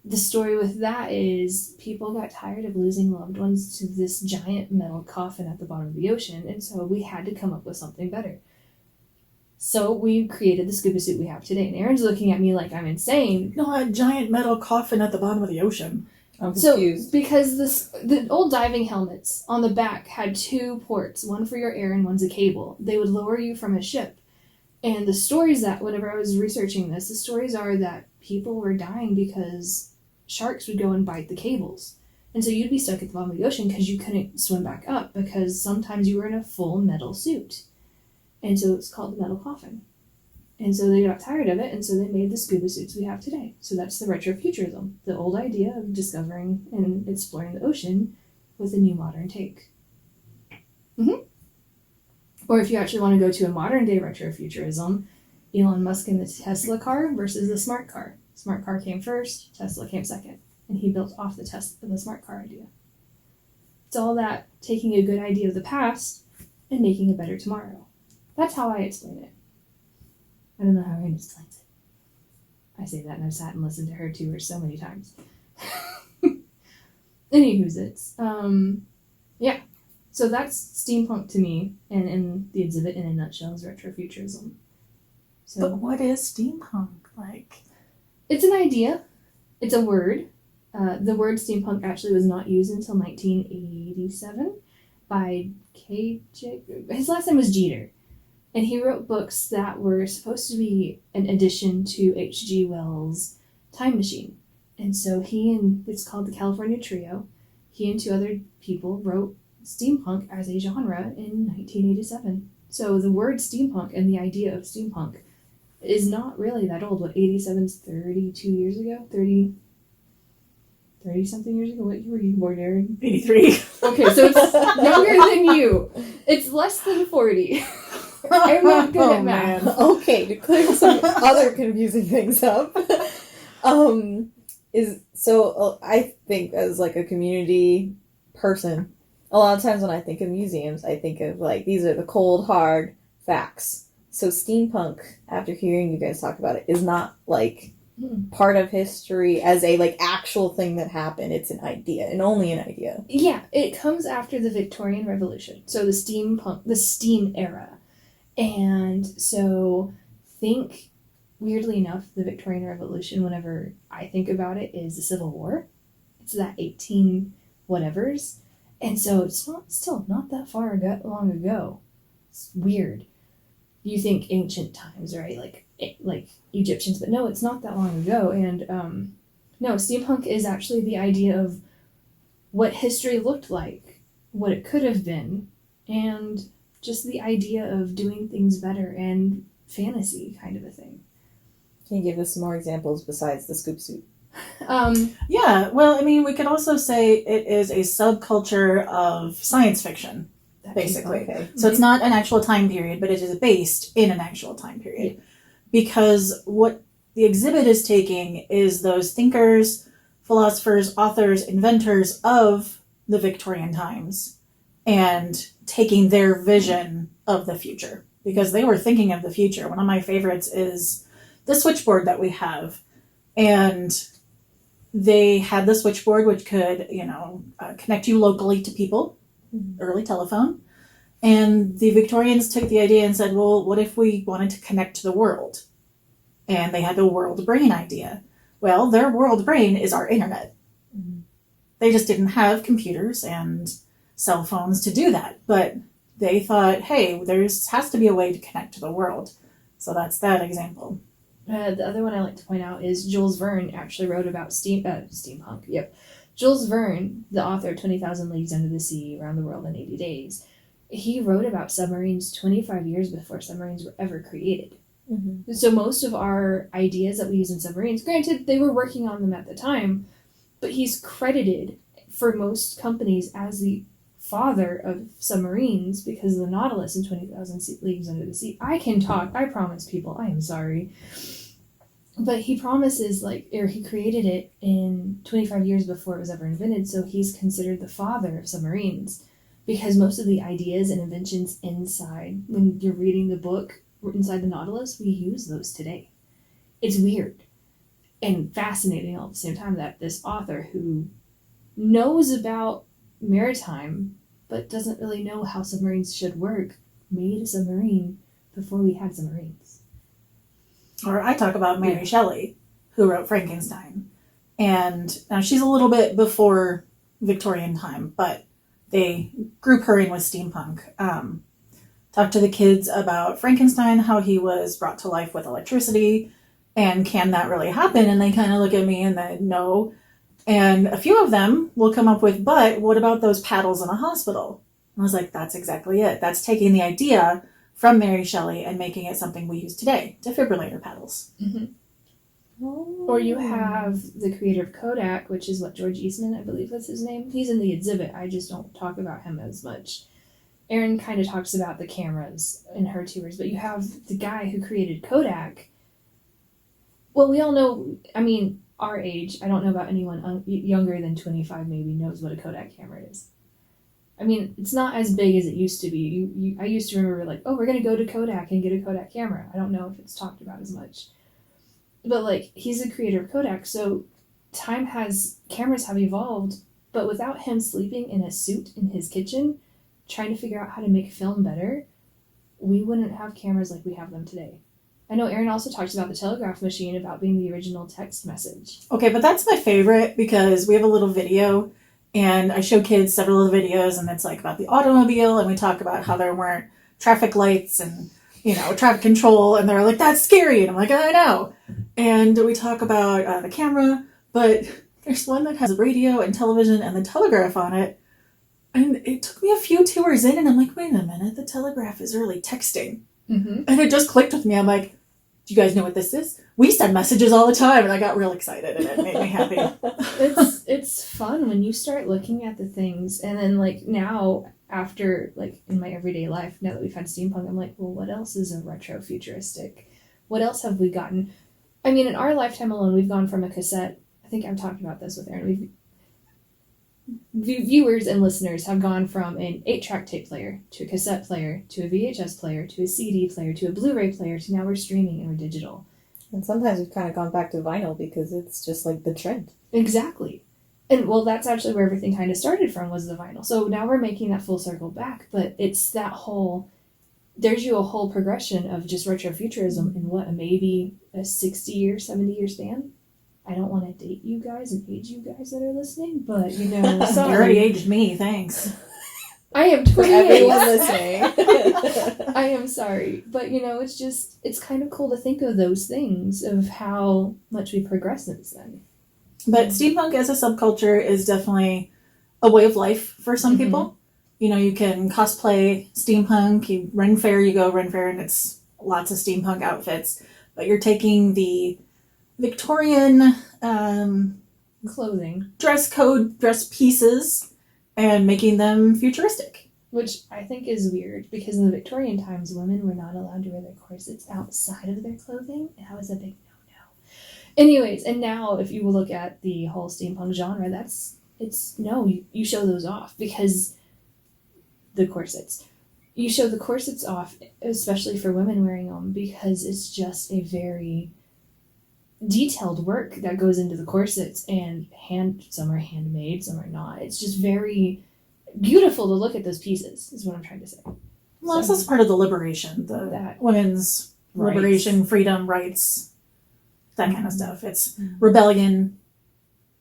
the story with that is people got tired of losing loved ones to this giant metal coffin at the bottom of the ocean, and so we had to come up with something better. So we created the scuba suit we have today. And Erin's looking at me like I'm insane. No, a giant metal coffin at the bottom of the ocean. I'm confused. So, because the old diving helmets on the back had two ports, one for your air and one's a cable. They would lower you from a ship. And the stories that, whenever I was researching this, the stories are that people were dying because sharks would go and bite the cables. And so you'd be stuck at the bottom of the ocean because you couldn't swim back up because sometimes you were in a full metal suit. And so it's called the metal coffin. And so they got tired of it, and so they made the scuba suits we have today. So that's the retrofuturism, the old idea of discovering and exploring the ocean with a new modern take. Mm-hmm. Or if you actually want to go to a modern day retrofuturism, Elon Musk and the Tesla car versus the smart car. Smart car came first, Tesla came second, and he built off the smart car idea. It's all that taking a good idea of the past and making a better tomorrow. That's how I explain it. I don't know how Erin explains it. I say that and I've sat and listened to her tour so many times. Anywho's it's. Yeah. So that's steampunk to me, and in the exhibit in a nutshell is retrofuturism. So But what is steampunk? Like, it's an idea. It's a word. The word steampunk actually was not used until 1987 by K.J. His last name was Jeter. And he wrote books that were supposed to be an addition to H.G. Wells' Time Machine. And so it's called the California Trio. He and two other people wrote steampunk as a genre in 1987. So the word steampunk and the idea of steampunk is not really that old. What, 87's 32 years ago? 30 something years ago? What year were you born, Erin? 83. Okay, so it's younger than you. It's less than 40. I'm not good at math. Man. Okay, to clear some other confusing things up, I think as like a community person, a lot of times when I think of museums, I think of like these are the cold hard facts. So steampunk, after hearing you guys talk about it, is not like part of history as a like actual thing that happened. It's an idea, and only an idea. Yeah, it comes after the Victorian Revolution, so the steam era. And so think, weirdly enough, the Victorian Revolution, whenever I think about it, is the Civil War. It's that 18 whatevers. And so it's still not that long ago. It's weird. You think ancient times, right? Like Egyptians, but no, it's not that long ago. And no, steampunk is actually the idea of what history looked like, what it could have been, and just the idea of doing things better and fantasy kind of a thing. Can you give us some more examples besides the scoop suit? Yeah, well, I mean, we could also say it is a subculture of science fiction, basically. Okay. So it's not an actual time period, but it is based in an actual time period. Yeah. Because what the exhibit is taking is those thinkers, philosophers, authors, inventors of the Victorian times and taking their vision of the future. Because they were thinking of the future. One of my favorites is the switchboard that we have. And they had the switchboard which could, connect you locally to people, early telephone. And the Victorians took the idea and said, well, what if we wanted to connect to the world? And they had the world brain idea. Well, their world brain is our internet. They just didn't have computers and cell phones to do that. But they thought, hey, has to be a way to connect to the world. So that's that example. The other one I like to point out is Jules Verne actually wrote about steampunk. Yep. Jules Verne, the author of 20,000 Leagues Under the Sea, Around the World in 80 Days, he wrote about submarines 25 years before submarines were ever created. Mm-hmm. So most of our ideas that we use in submarines, granted, they were working on them at the time, but he's credited for most companies as the father of submarines because of the Nautilus in 20,000 Leagues Under the Sea. I can talk. I promise people. I am sorry. But he promises, he created it in 25 years before it was ever invented, so he's considered the father of submarines because most of the ideas and inventions inside, when you're reading the book inside the Nautilus, we use those today. It's weird and fascinating all at the same time that this author who knows about maritime but doesn't really know how submarines should work made a submarine before we had submarines. Or I talk about Mary Shelley, who wrote Frankenstein. And now she's a little bit before Victorian time, but they group her in with steampunk. Talk to the kids about Frankenstein, how he was brought to life with electricity, and can that really happen? And they kind of look at me and they no. And a few of them will come up with, but what about those paddles in a hospital? And I was like, that's exactly it. That's taking the idea from Mary Shelley and making it something we use today, defibrillator paddles. Mm-hmm. Oh. Or you have the creator of Kodak, which is George Eastman, I believe that's his name. He's in the exhibit. I just don't talk about him as much. Erin kind of talks about the cameras in her tours, but you have the guy who created Kodak. Well, we all know, our age, I don't know about anyone younger than 25 maybe knows what a Kodak camera is. It's not as big as it used to be. I used to remember we're going to go to Kodak and get a Kodak camera. I don't know if it's talked about as much. But he's the creator of Kodak, so cameras have evolved, but without him sleeping in a suit in his kitchen, trying to figure out how to make film better, we wouldn't have cameras like we have them today. I know Erin also talks about the telegraph machine, about being the original text message. Okay, but that's my favorite because we have a little video and I show kids several of the videos and it's about the automobile and we talk about how there weren't traffic lights and, traffic control and they're like, that's scary. And I'm like, I know. And we talk about the camera, but there's one that has radio and television and the telegraph on it. And it took me a few tours in and I'm like, wait a minute, the telegraph is really texting. Mm-hmm. And it just clicked with me. I'm like, do you guys know what this is? We send messages all the time. And I got real excited and it made me happy. It's fun when you start looking at the things. And then now, after in my everyday life, now that we've had steampunk, I'm like, well, what else is a retro futuristic? What else have we gotten? In our lifetime alone, we've gone from a cassette. I think I've talked about this with Erin. Viewers and listeners have gone from an 8-track tape player to a cassette player to a VHS player to a CD player to a Blu-ray player to now we're streaming and we're digital. And sometimes we've kind of gone back to vinyl because it's just the trend. Exactly. And that's actually where everything kind of started from, was the vinyl. So now we're making that full circle back, but it's that there's a whole progression of just retrofuturism in maybe a 60-year, 70-year span. I don't want to date you guys and age you guys that are listening, but sorry. You already aged me, thanks. I am 28. Everyone listening. I am sorry, but it's kind of cool to think of those things, of how much we progressed since then. But steampunk as a subculture is definitely a way of life for some people. You can cosplay steampunk, you Ren Fair, and it's lots of steampunk outfits, but you're taking the Victorian clothing, dress pieces, and making them futuristic. Which I think is weird, because in the Victorian times, women were not allowed to wear their corsets outside of their clothing. That was a big no-no. Anyways, and now if you look at the whole steampunk genre, you show those off, because the corsets. You show the corsets off, especially for women wearing them, because it's just a very detailed work that goes into the corsets, and some are handmade, some are not. It's just very beautiful to look at those pieces, is what I'm trying to say. Well, that's also part of the liberation, women's liberation, freedom, rights, that kind of stuff. It's rebellion.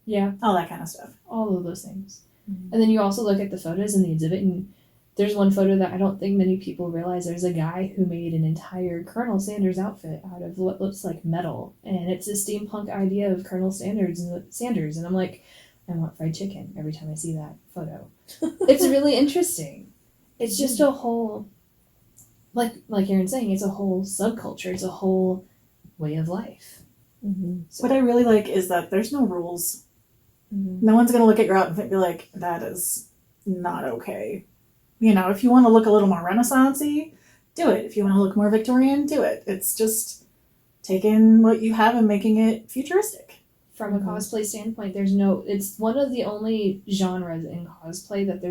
Yeah, all that kind of stuff. all of those things. Mhm. And then you also look at the photos in the exhibit, and there's one photo that I don't think many people realize. There's a guy who made an entire Colonel Sanders outfit out of what looks like metal, and it's a steampunk idea of Colonel Sanders. And I'm like, I want fried chicken every time I see that photo. It's really interesting. It's just a whole, like Erin's saying, it's a whole subculture. It's a whole way of life. Mhm. What I really like is that there's no rules. Mhm. No one's going to look at your outfit and be like, that is not okay. You know, if you want to look a little more Renaissance-y, do it. If you want to look more Victorian, do it. It's just taking what you have and making it futuristic. From a cosplay standpoint, it's one of the only genres in cosplay that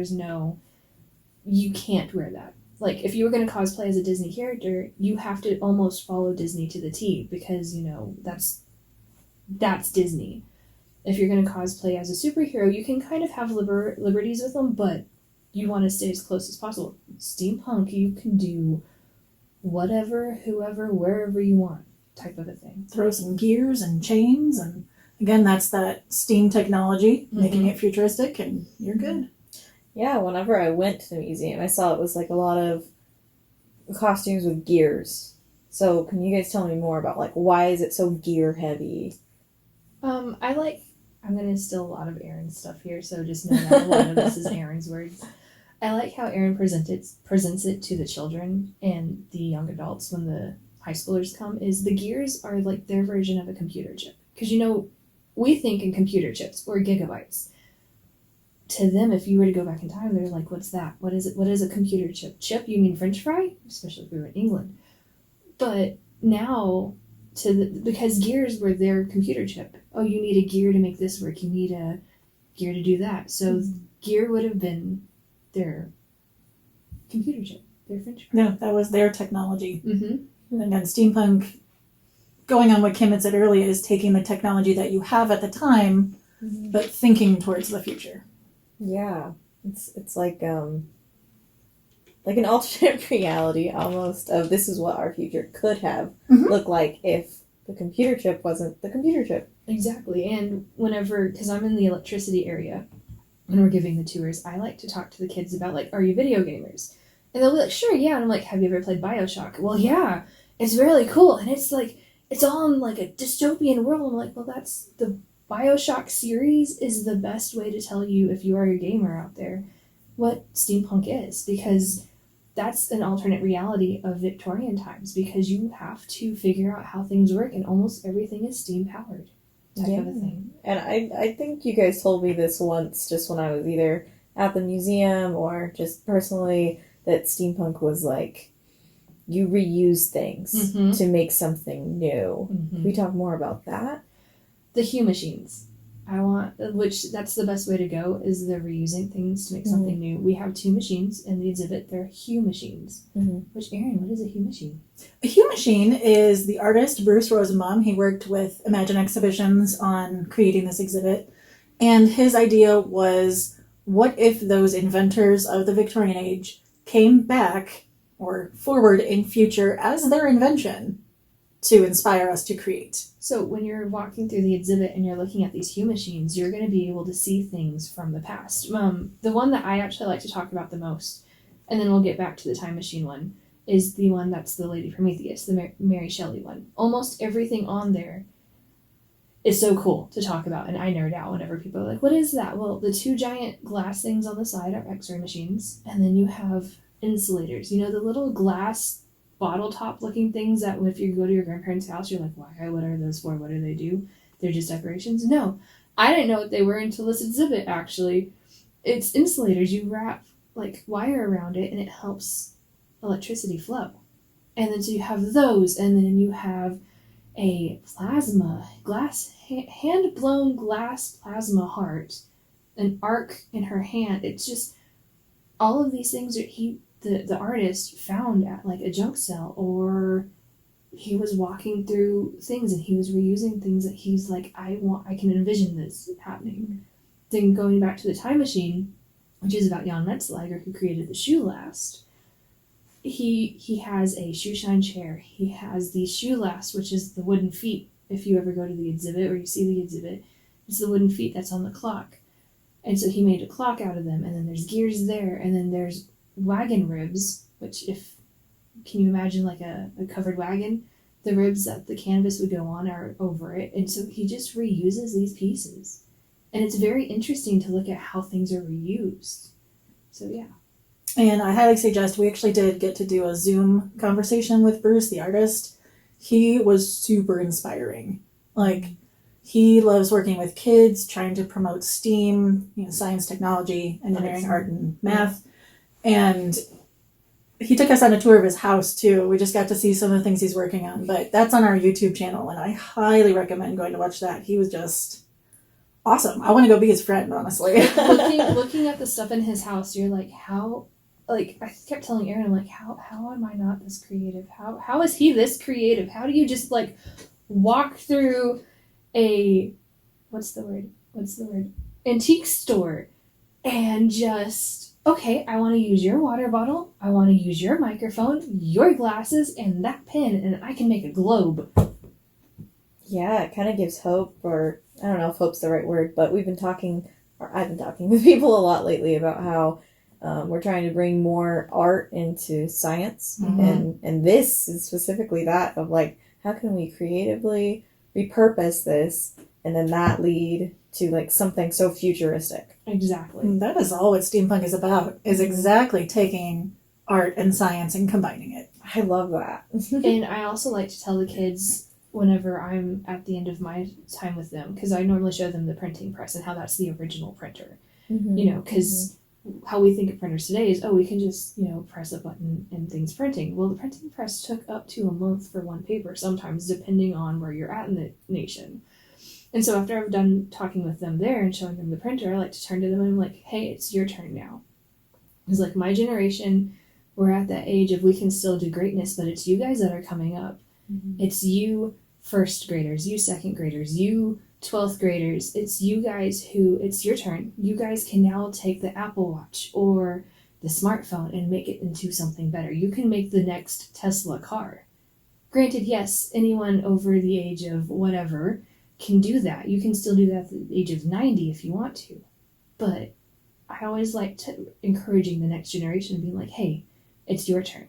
you can't wear that. Like, if you were going to cosplay as a Disney character, you have to almost follow Disney to the T, because, that's Disney. If you're going to cosplay as a superhero, you can kind of have liberties with them, but you want to stay as close as possible. Steampunk, you can do whatever, whoever, wherever you want, type of a thing. Throw some gears and chains, and again, that's that steam technology, making it futuristic, and you're good. Yeah, whenever I went to the museum, I saw it was like a lot of costumes with gears. So can you guys tell me more about like why is it so gear heavy? I'm going to steal a lot of Erin's stuff here, so just know that a lot of this is Erin's words. I like how Erin presents it to the children and the young adults when the high schoolers come, is the gears are like their version of a computer chip. Because, we think in computer chips or gigabytes. To them, if you were to go back in time, they're like, what's that? What is it? What is a computer chip? Chip? You mean French fry? Especially if we were in England. But now, because gears were their computer chip. Oh, you need a gear to make this work. You need a gear to do that. So gear would have been their computer chip, their French fry. Yeah, that was their technology. Mm-hmm. And then steampunk, going on what Kim had said earlier, is taking the technology that you have at the time, but thinking towards the future. Yeah, it's like an alternate reality almost of this is what our future could have looked like if the computer chip wasn't the computer chip. Exactly. And because I'm in the electricity area, when we're giving the tours, I like to talk to the kids about, like, are you video gamers? And they'll be like, sure, yeah. And I'm like, have you ever played BioShock? Well, yeah, it's really cool. And it's like, it's all in like a dystopian world. I'm like, well, that's the BioShock series is the best way to tell you, if you are a gamer out there, what steampunk is, because that's an alternate reality of Victorian times, because you have to figure out how things work, and almost everything is steam powered type of a thing. And I think you guys told me this once, just when I was either at the museum or just personally, that steampunk was like you reuse things to make something new. Can we talk more about that? The hue machines. That's the best way to go, is they're reusing things to make something new. We have 2 machines in the exhibit. They're hue machines. Which, Erin, what is a hue machine? A hue machine is the artist Bruce Rosenbaum. He worked with Imagine Exhibitions on creating this exhibit. And his idea was, what if those inventors of the Victorian age came back or forward in future as their invention to inspire us to create? So when you're walking through the exhibit and you're looking at these hue machines, you're going to be able to see things from the past. The one that I actually like to talk about the most, and then we'll get back to the time machine one, is the one that's the Lady Prometheus, the Mary Shelley one. Almost everything on there is so cool to talk about, and I nerd out whenever people are like, what is that? Well, the 2 giant glass things on the side are X-ray machines, and then you have insulators. The little glass bottle top looking things that if you go to your grandparents' house, you're like, why? What are those for? What do they do? They're just decorations? No. I didn't know what they were until this exhibit, actually. It's insulators. You wrap like wire around it and it helps electricity flow. And then so you have those, and then you have a hand-blown glass plasma heart, an arc in her hand. It's just, all of these things the artist found at like a junk sale, or he was walking through things and he was reusing things that he's like, I can envision this happening. Then going back to the time machine, which is about Jan Metzlager, who created the shoe last. He has a shoe shine chair. He has the shoe last, which is the wooden feet. If you ever go to the exhibit or you see the exhibit, It's the wooden feet that's on the clock. And so he made a clock out of them, and then there's gears there, and then there's wagon ribs, which can you imagine like a covered wagon? The ribs that the canvas would go on are over it, and so he just reuses these pieces. And it's very interesting to look at how things are reused. So yeah. And I highly suggest, we actually did get to do a Zoom conversation with Bruce, the artist. He was super inspiring. Like, he loves working with kids, trying to promote STEAM, science, technology, engineering, art, and math. And he took us on a tour of his house, too. We just got to see some of the things he's working on. But that's on our YouTube channel, and I highly recommend going to watch that. He was just awesome. I want to go be his friend, honestly. looking at the stuff in his house, you're like, how... Like, I kept telling Erin, I'm like, how am I not this creative? How is he this creative? How do you just, like, walk through what's the word? Antique store and just, okay, I want to use your water bottle, I want to use your microphone, your glasses, and that pen, and I can make a globe. Yeah, it kind of gives hope, or I don't know if hope's the right word, but I've been talking with people a lot lately about how we're trying to bring more art into science, and this is specifically that of like, how can we creatively repurpose this and then that lead to like something so futuristic. Exactly. That is all what steampunk is about, is exactly taking art and science and combining it. I love that. And I also like to tell the kids whenever I'm at the end of my time with them, because I normally show them the printing press and how that's the original printer. Because how we think of printers today is, we can just, press a button and things printing. Well, the printing press took up to a month for one paper, sometimes, depending on where you're at in the nation. And so after I've done talking with them there and showing them the printer, I like to turn to them and I'm like, hey, it's your turn now. It's like, my generation, we're at that age of we can still do greatness, but it's you guys that are coming up. It's you first graders, you second graders, you 12th graders, it's you guys it's your turn. You guys can now take the Apple Watch or the smartphone and make it into something better. You can make the next Tesla car. Granted, yes, anyone over the age of whatever can do that. You can still do that at the age of 90 if you want to. But I always like to encouraging the next generation and being like, hey, it's your turn.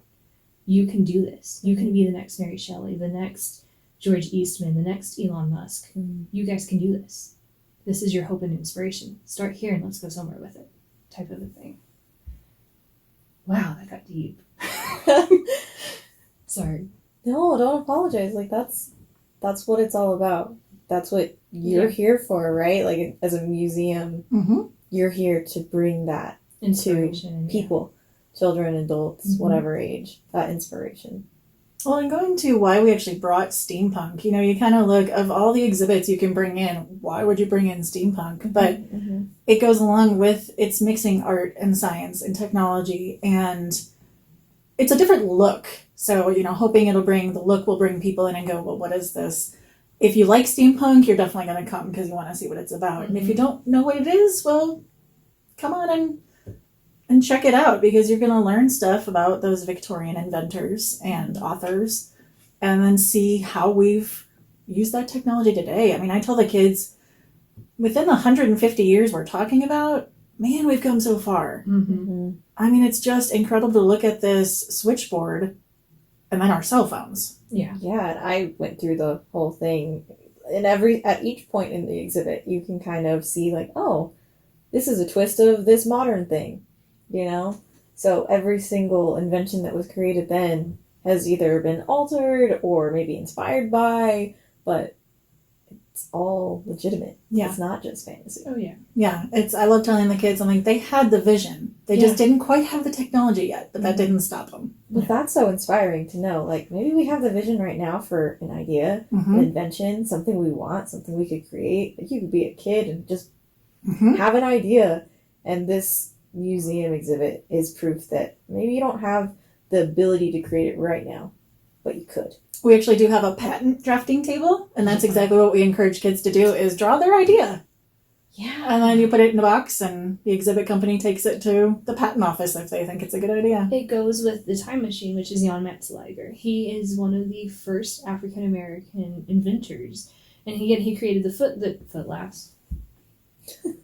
You can do this. You can be the next Mary Shelley, the next George Eastman, the next Elon Musk. You guys can do this. This is your hope and inspiration. Start here and let's go somewhere with it. Type of a thing. Wow, that got deep. Sorry. No, don't apologize. Like, that's what it's all about. That's what you're here for, right? Like, as a museum, you're here to bring that inspiration to people, children, adults, whatever age, that inspiration. Well, and going to why we actually brought steampunk, you kind of look, of all the exhibits you can bring in, why would you bring in steampunk? But it goes along with, it's mixing art and science and technology, and it's a different look. So, hoping the look will bring people in and go, well, what is this? If you like steampunk, you're definitely going to come because you want to see what it's about. And if you don't know what it is, well, come on and check it out, because you're going to learn stuff about those Victorian inventors and authors, and then see how we've used that technology today. I mean, I tell the kids, within the 150 years we're talking about, man, we've come so far. I mean, it's just incredible to look at this switchboard and then our cell phones. Yeah, and I went through the whole thing. And at each point in the exhibit, you can kind of see like, oh, this is a twist of this modern thing, So every single invention that was created then has either been altered or maybe inspired by, but it's all legitimate. Yeah. It's not just fantasy. Oh, yeah. Yeah, I love telling the kids, I'm like, they had the vision. They just didn't quite have the technology yet, but that didn't stop them. But that's so inspiring to know. Like, maybe we have the vision right now for an idea, an invention, something we want, something we could create. Like, you could be a kid and just have an idea. And this museum exhibit is proof that maybe you don't have the ability to create it right now, but you could. We actually do have a patent drafting table, and that's exactly what we encourage kids to do, is draw their idea. Yeah. And then you put it in a box, and the exhibit company takes it to the patent office if they think it's a good idea. It goes with the time machine, which is Jan Matzeliger. He is one of the first African-American inventors. And he created the foot laughs.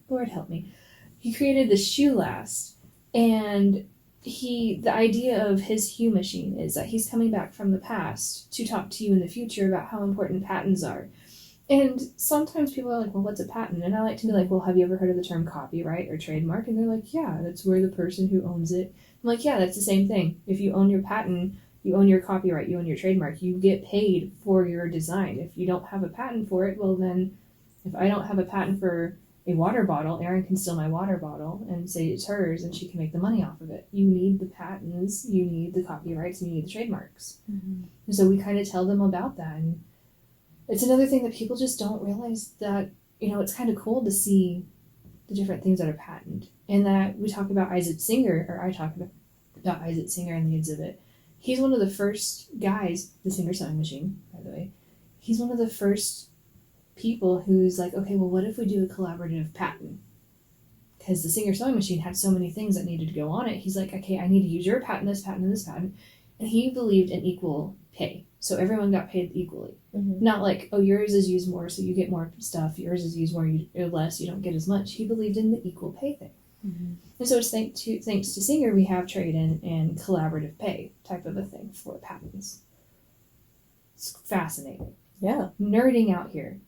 Lord help me. He created the shoe last, and the idea of his Hue machine is that he's coming back from the past to talk to you in the future about how important patents are. And sometimes people are like, well, what's a patent? And I like to be like, well, have you ever heard of the term copyright or trademark? And they're like, yeah, that's where the person who owns it. I'm like, yeah, that's the same thing. If you own your patent, you own your copyright, you own your trademark, you get paid for your design. If you don't have a patent for it, well then, if I don't have a patent for a water bottle, Erin can steal my water bottle and say it's hers and she can make the money off of it. You need the patents, you need the copyrights, and you need the trademarks. Mm-hmm. And so we kind of tell them about that. And it's another thing that people just don't realize, that, it's kind of cool to see the different things that are patented. And that we talk about Isaac Singer, or I talk about Isaac Singer in the exhibit. He's one of the first guys, the Singer sewing machine, by the way. He's one of the first people who's like, okay, well, what if we do a collaborative patent? Because the Singer sewing machine had so many things that needed to go on it. He's like, okay, I need to use your patent, this patent, and this patent. And he believed in equal pay. So everyone got paid equally. Mm-hmm. Not like, oh, yours is used more, so you get more stuff. Yours is used more, or less, you don't get as much. He believed in the equal pay thing. Mm-hmm. And so it's thanks to Singer, we have trade-in and collaborative pay type of a thing for patents. It's fascinating. Yeah. Nerding out here.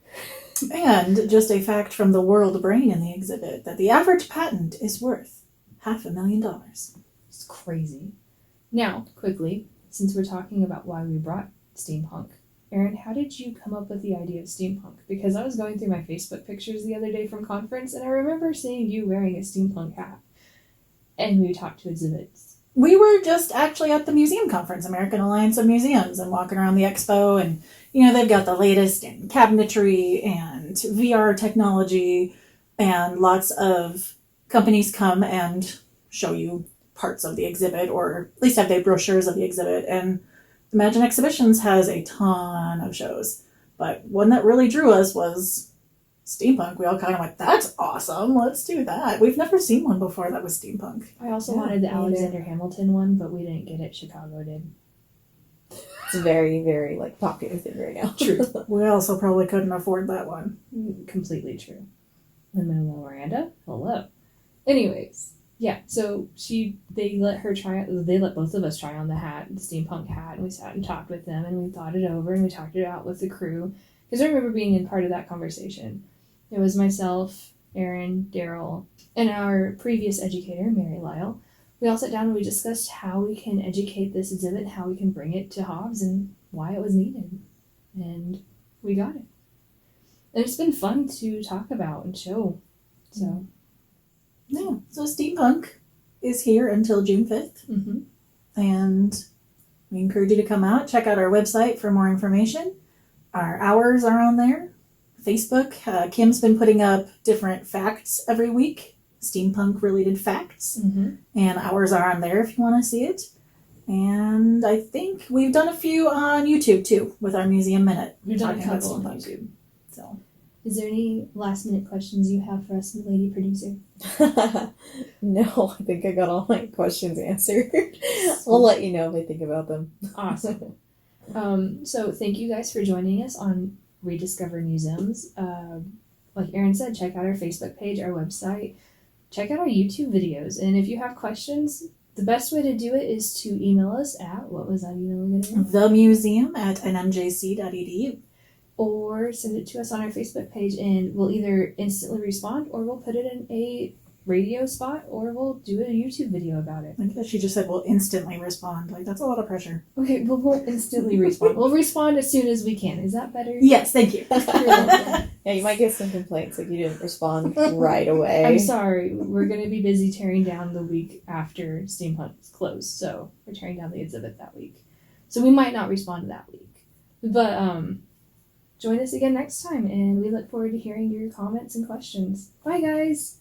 And just a fact from the World Brain in the exhibit, that the average patent is worth $500,000. It's crazy. Now, quickly, since we're talking about why we brought steampunk, Erin, how did you come up with the idea of steampunk? Because I was going through my Facebook pictures the other day from conference, and I remember seeing you wearing a steampunk hat. And we talked to exhibits. We were just actually at the museum conference, American Alliance of Museums, and walking around the expo, and they've got the latest in cabinetry and VR technology, and lots of companies come and show you parts of the exhibit, or at least have their brochures of the exhibit. And Imagine Exhibitions has a ton of shows, but one that really drew us was steampunk. We all kind of went, that's awesome, let's do that. We've never seen one before that was steampunk. I also wanted the Alexander Hamilton one, but we didn't get it. Chicago did. It's a very, very popular thing right now. True. We also probably couldn't afford that one. Completely true. Lin-Manuel Miranda? Hello. Anyways, yeah, so they let both of us try on the hat, the steampunk hat, and we sat and talked with them, and we thought it over, and we talked it out with the crew. Because I remember being in part of that conversation. It was myself, Erin, Daryl, and our previous educator, Mary Lyle. We all sat down and we discussed how we can educate this exhibit, how we can bring it to Hobbs, and why it was needed. And we got it. And it's been fun to talk about and show. So, yeah. So steampunk is here until June 5th. mm-hmm. And we encourage you to come out, check out our website for more information. Our hours are on there. Facebook, Kim's been putting up different facts every week, steampunk related facts, and ours are on there if you want to see it. And I think we've done a few on YouTube too with our Museum Minute. We've done a talking about couple on steampunk. YouTube. So, is there any last minute questions you have for us, lady producer? No, I think I got all my questions answered. I'll let you know if I think about them. Awesome. So thank you guys for joining us on Rediscover Museums. Like Erin said, check out our Facebook page, our website, check out our YouTube videos, and if you have questions, the best way to do it is to email us at, what was that email again? themuseum@nmjc.edu. Or send it to us on our Facebook page, and we'll either instantly respond, or we'll put it in a radio spot, or we'll do a YouTube video about it. I guess she just said we'll instantly respond. Like, that's a lot of pressure. Okay, but we'll instantly respond. We'll respond as soon as we can. Is that better? Yes, thank you. Yeah, you might get some complaints like you didn't respond right away. I'm sorry. We're going to be busy tearing down the week after Steampunk's closed, so we're tearing down the exhibit that week. So we might not respond that week. But join us again next time, and we look forward to hearing your comments and questions. Bye, guys!